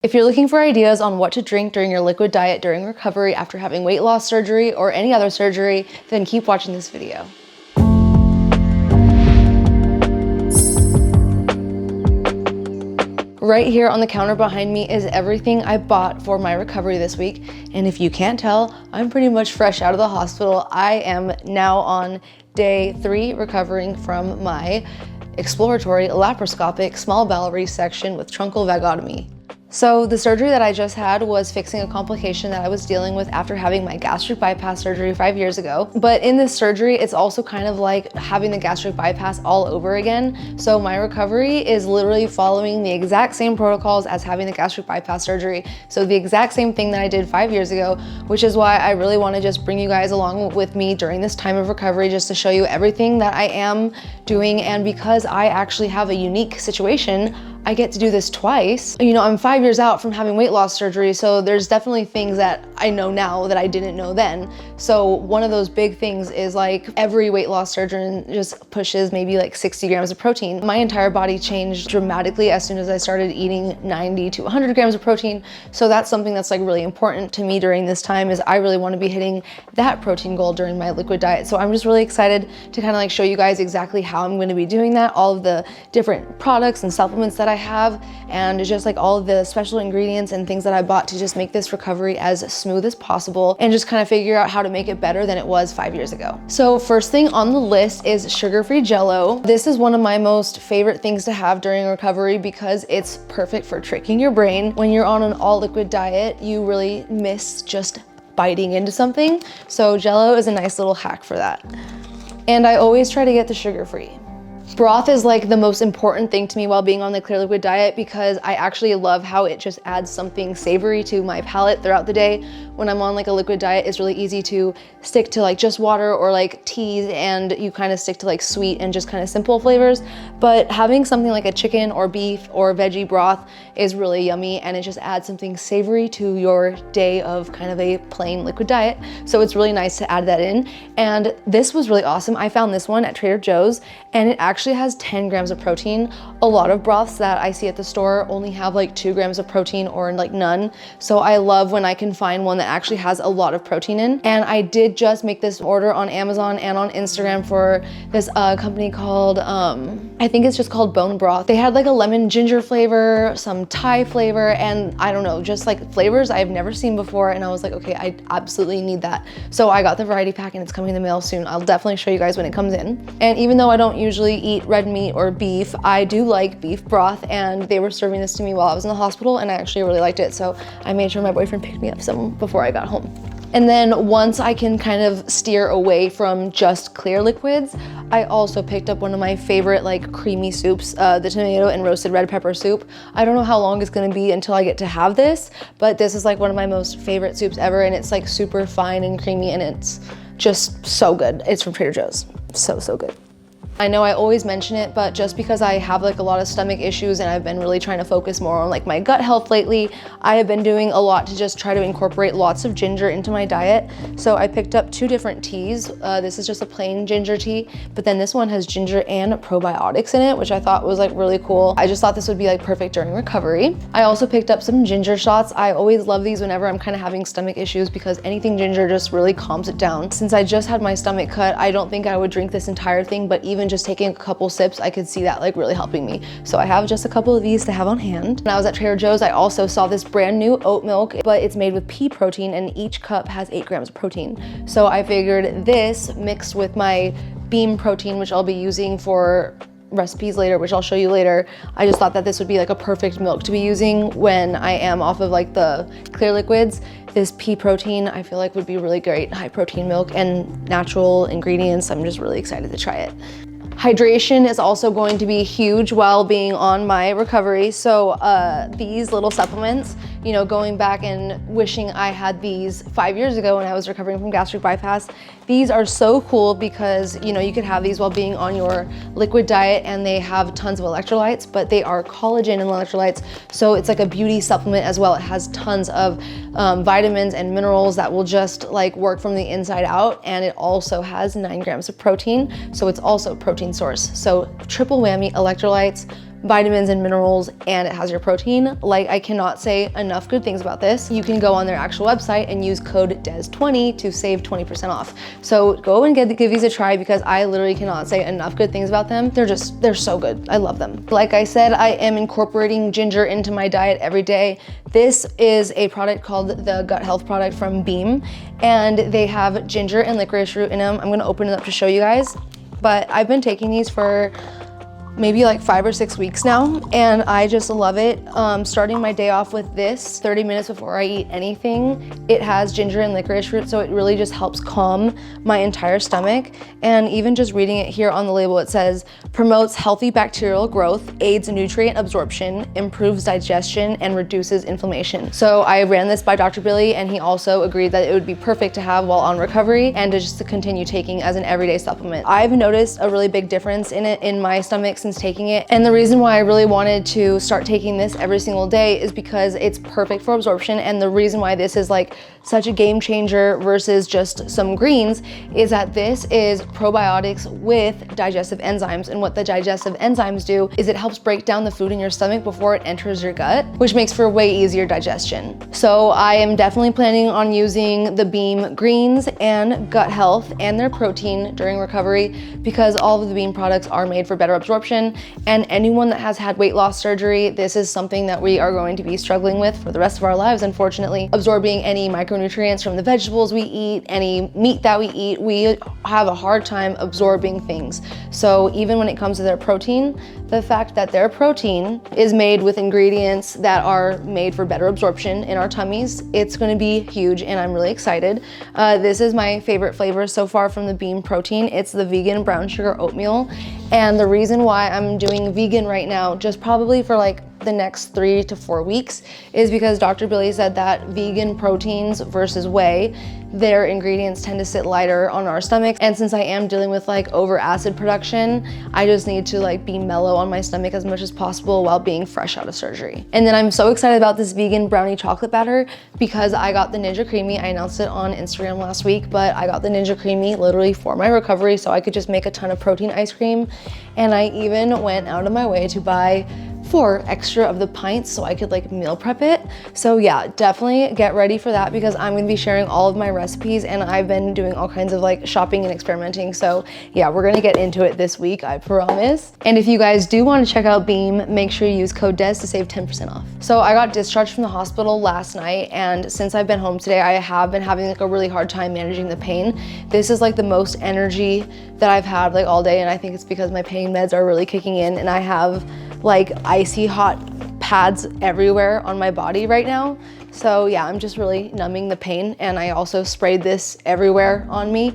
If you're looking for ideas on what to drink during your liquid diet during recovery after having weight loss surgery or any other surgery, then keep watching this video. Right here on the counter behind me is everything I bought for my recovery this week. And if you can't tell, I'm pretty much fresh out of the hospital. I am now on day 3 recovering from my exploratory laparoscopic small bowel resection with truncal vagotomy. So the surgery that I just had was fixing a complication that I was dealing with after having my gastric bypass surgery 5 years ago. But in this surgery, it's also kind of like having the gastric bypass all over again. So my recovery is literally following the exact same protocols as having the gastric bypass surgery. So the exact same thing that I did 5 years ago, which is why I really want to just bring you guys along with me during this time of recovery, just to show you everything that I am doing. And because I actually have a unique situation, I get to do this twice. You know, I'm 5 years out from having weight loss surgery, so there's definitely things that I know now that I didn't know then. So one of those big things is like every weight loss surgeon just pushes maybe like 60 grams of protein. My entire body changed dramatically as soon as I started eating 90 to 100 grams of protein. So that's something that's like really important to me during this time, is I really want to be hitting that protein goal during my liquid diet. So I'm just really excited to kind of like show you guys exactly how I'm going to be doing that, all of the different products and supplements that I have, and just like all of the special ingredients and things that I bought to just make this recovery as smooth as possible, and just kind of figure out how to make it better than it was 5 years ago. So first thing on the list is sugar-free Jell-O. This is one of my most favorite things to have during recovery because it's perfect for tricking your brain. When you're on an all liquid diet, you really miss just biting into something. So Jell-O is a nice little hack for that. And I always try to get the sugar-free. Broth is like the most important thing to me while being on the clear liquid diet, because I actually love how it just adds something savory to my palate throughout the day. When I'm on like a liquid diet, it's really easy to stick to like just water or like teas, and you kind of stick to like sweet and just kind of simple flavors. But having something like a chicken or beef or veggie broth is really yummy, and it just adds something savory to your day of kind of a plain liquid diet. So it's really nice to add that in. And this was really awesome. I found this one at Trader Joe's, and it actually has 10 grams of protein. A lot of broths that I see at the store only have like 2 grams of protein or like none. So I love when I can find one that actually has a lot of protein in. And I did just make this order on Amazon and on Instagram for this company called, I think it's just called Bone Broth. They had like a lemon ginger flavor, some Thai flavor, and I don't know, just like flavors I've never seen before. And I was like, okay, I absolutely need that. So I got the variety pack and it's coming in the mail soon. I'll definitely show you guys when it comes in. And even though I don't usually eat red meat or beef, I do like beef broth, and they were serving this to me while I was in the hospital, and I actually really liked it. So I made sure my boyfriend picked me up some before I got home. And then once I can kind of steer away from just clear liquids, I also picked up one of my favorite like creamy soups, the tomato and roasted red pepper soup. I don't know how long it's gonna be until I get to have this, but this is like one of my most favorite soups ever, and it's like super fine and creamy, and it's just so good. It's from Trader Joe's. So good. I know I always mention it, but just because I have like a lot of stomach issues and I've been really trying to focus more on like my gut health lately, I have been doing a lot to just try to incorporate lots of ginger into my diet. So I picked up 2 different teas. This is just a plain ginger tea, but then this one has ginger and probiotics in it, which I thought was like really cool. I just thought this would be like perfect during recovery. I also picked up some ginger shots. I always love these whenever I'm kind of having stomach issues, because anything ginger just really calms it down. Since I just had my stomach cut, I don't think I would drink this entire thing, but even just taking a couple sips, I could see that like really helping me. So I have just a couple of these to have on hand. When I was at Trader Joe's, I also saw this brand new oat milk, but it's made with pea protein, and each cup has 8 grams of protein. So I figured this mixed with my bean protein, which I'll be using for recipes later, which I'll show you later, I just thought that this would be like a perfect milk to be using when I am off of like the clear liquids. This pea protein I feel like would be really great, high protein milk and natural ingredients. I'm just really excited to try it. Hydration is also going to be huge while being on my recovery. So these little supplements, you know, going back and wishing I had these 5 years ago when I was recovering from gastric bypass, these are so cool because, you know, you could have these while being on your liquid diet, and they have tons of electrolytes, but they are collagen and electrolytes. So it's like a beauty supplement as well. It has tons of vitamins and minerals that will just like work from the inside out. And it also has 9 grams of protein. So it's also a protein source. So triple whammy, electrolytes, vitamins and minerals, and it has your protein. Like, I cannot say enough good things about this. You can go on their actual website and use code DES20 to save 20% off. So go and give these a try, because I literally cannot say enough good things about them. They're so good. I love them. Like I said, I am incorporating ginger into my diet every day. This is a product called the Gut Health product from Beam, and they have ginger and licorice root in them. I'm gonna open it up to show you guys, but I've been taking these for maybe like 5 or 6 weeks now, and I just love it. Starting my day off with this 30 minutes before I eat anything. It has ginger and licorice root, so it really just helps calm my entire stomach. And even just reading it here on the label, it says, promotes healthy bacterial growth, aids nutrient absorption, improves digestion, and reduces inflammation. So I ran this by Dr. Billy, and he also agreed that it would be perfect to have while on recovery and to continue taking as an everyday supplement. I've noticed a really big difference in it in my stomach since taking it. And the reason why I really wanted to start taking this every single day is because it's perfect for absorption. And the reason why this is like such a game changer versus just some greens is that this is probiotics with digestive enzymes. And what the digestive enzymes do is it helps break down the food in your stomach before it enters your gut, which makes for way easier digestion. So I am definitely planning on using the Beam greens and Gut Health and their protein during recovery, because all of the Beam products are made for better absorption. And anyone that has had weight loss surgery, this is something that we are going to be struggling with for the rest of our lives, unfortunately. Absorbing any micronutrients from the vegetables we eat, any meat that we eat, we have a hard time absorbing things. So even when it comes to their protein, the fact that their protein is made with ingredients that are made for better absorption in our tummies, it's gonna be huge, and I'm really excited. This is my favorite flavor so far from the Beam protein. It's the vegan brown sugar oatmeal. And the reason why I'm doing vegan right now, just probably for like the next 3 to 4 weeks, is because Dr. Billy said that vegan proteins versus whey, their ingredients tend to sit lighter on our stomach. And since I am dealing with like over acid production, I just need to like be mellow on my stomach as much as possible while being fresh out of surgery. And then I'm so excited about this vegan brownie chocolate batter because I got the Ninja Creamy. I announced it on Instagram last week, but I got the Ninja Creamy literally for my recovery so I could just make a ton of protein ice cream. And I even went out of my way to buy 4 extra of the pints so I could like meal prep it. So yeah, definitely get ready for that, because I'm gonna be sharing all of my recipes, and I've been doing all kinds of like shopping and experimenting. So yeah, we're gonna get into it this week, I promise. And if you guys do want to check out Beam, make sure you use code DES to save 10% off. So I got discharged from the hospital last night, and since I've been home today, I have been having like a really hard time managing the pain. This is like the most energy that I've had like all day, and I think it's because my pain meds are really kicking in, and I have like icy hot pads everywhere on my body right now. So yeah, I'm just really numbing the pain, and I also sprayed this everywhere on me.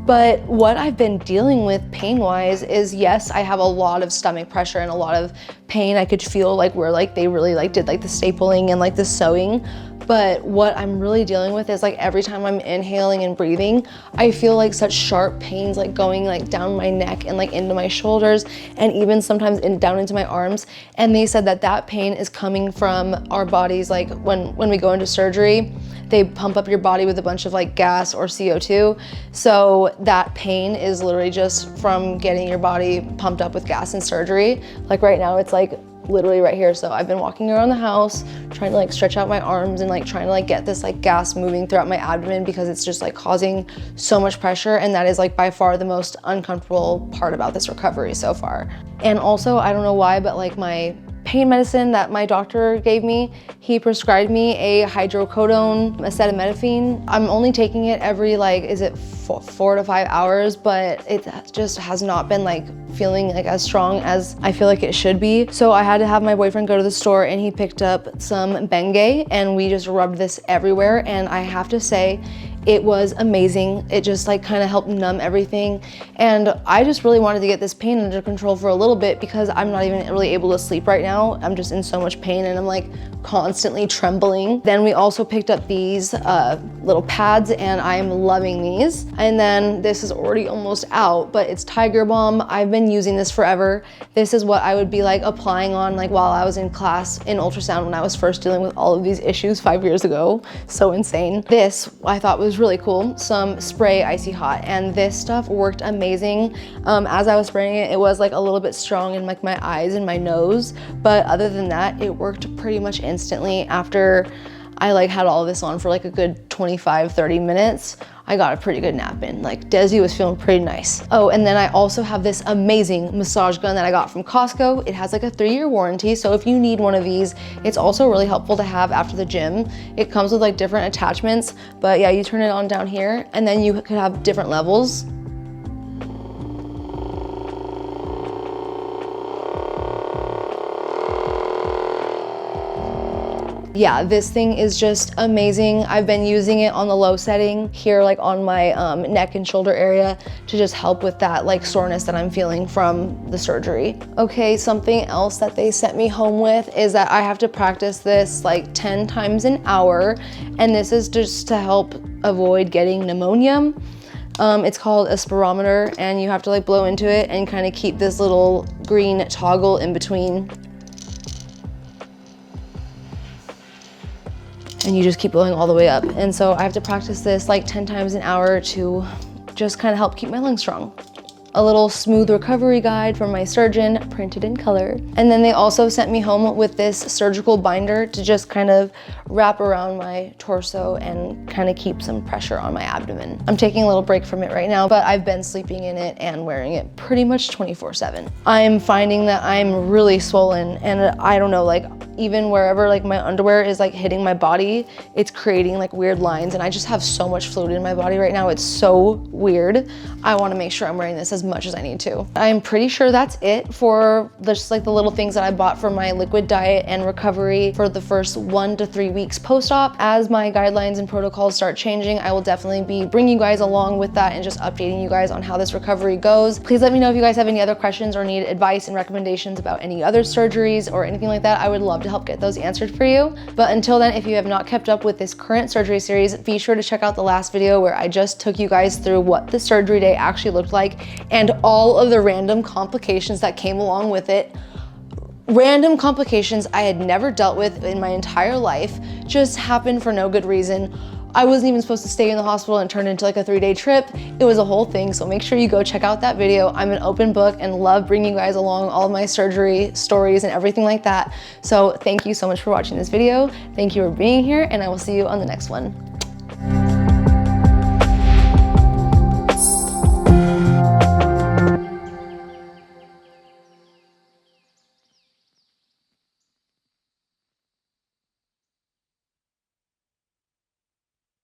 But what I've been dealing with pain-wise is, yes, I have a lot of stomach pressure and a lot of pain. I could feel like where like they really like did like the stapling and like the sewing. But what I'm really dealing with is like every time I'm inhaling and breathing, I feel like such sharp pains like going like down my neck and like into my shoulders, and even sometimes down into my arms. And they said that that pain is coming from our bodies. Like when we go into surgery, they pump up your body with a bunch of like gas or CO2. So that pain is literally just from getting your body pumped up with gas in surgery. Like right now, it's like literally right here. So I've been walking around the house trying to like stretch out my arms and like trying to like get this like gas moving throughout my abdomen, because it's just like causing so much pressure. And that is like by far the most uncomfortable part about this recovery so far. And also, I don't know why, but like my pain medicine that my doctor gave me, he prescribed me a hydrocodone acetaminophen. I'm only taking it every like, is it 4 to 5 hours, but it just has not been like feeling like as strong as I feel like it should be. So I had to have my boyfriend go to the store, and he picked up some Bengay, and we just rubbed this everywhere. And I have to say, it was amazing. It just like kind of helped numb everything. And I just really wanted to get this pain under control for a little bit, because I'm not even really able to sleep right now. I'm just in so much pain, and I'm like constantly trembling. Then we also picked up these little pads, and I'm loving these. And then this is already almost out, but it's Tiger Balm. I've been using this forever. This is what I would be like applying on like while I was in class in ultrasound when I was first dealing with all of these issues 5 years ago. So insane. This I thought was was really cool, some spray icy hot, and this stuff worked amazing. As I was spraying it, it was like a little bit strong in like my eyes and my nose, but other than that, it worked pretty much instantly. After I like had all of this on for like a good 25-30 minutes, I got a pretty good nap in. Like Desi was feeling pretty nice. Oh, and then I also have this amazing massage gun that I got from Costco. It has like a 3-year warranty, so if you need one of these, it's also really helpful to have after the gym. It comes with like different attachments, but yeah, you turn it on down here, and then you could have different levels. Yeah, this thing is just amazing. I've been using it on the low setting here, like on my neck and shoulder area, to just help with that like soreness that I'm feeling from the surgery. Okay, something else that they sent me home with is that I have to practice this like 10 times an hour, and this is just to help avoid getting pneumonia. It's called a spirometer, and you have to like blow into it and kind of keep this little green toggle in between. And you just keep blowing all the way up. And so I have to practice this like 10 times an hour to just kind of help keep my lungs strong. A little smooth recovery guide from my surgeon, printed in color. And then they also sent me home with this surgical binder to just kind of wrap around my torso and kind of keep some pressure on my abdomen. I'm taking a little break from it right now, but I've been sleeping in it and wearing it pretty much 24/7. I'm finding that I'm really swollen, and I don't know, like even wherever like my underwear is like hitting my body, it's creating like weird lines, and I just have so much fluid in my body right now. It's so weird. I want to make sure I'm wearing this as much as I need to. I'm pretty sure that's it for just like the little things that I bought for my liquid diet and recovery for the first 1 to 3 weeks post-op. As my guidelines and protocols start changing, I will definitely be bringing you guys along with that and just updating you guys on how this recovery goes. Please let me know if you guys have any other questions or need advice and recommendations about any other surgeries or anything like that. I would love to help get those answered for you. But until then, if you have not kept up with this current surgery series, be sure to check out the last video where I just took you guys through what the surgery day actually looked like and all of the random complications that came along with it. Random complications I had never dealt with in my entire life, just happened for no good reason. I wasn't even supposed to stay in the hospital and turn into like a 3-day trip. It was a whole thing, so make sure you go check out that video. I'm an open book and love bringing you guys along all of my surgery stories and everything like that. So thank you so much for watching this video. Thank you for being here, and I will see you on the next one.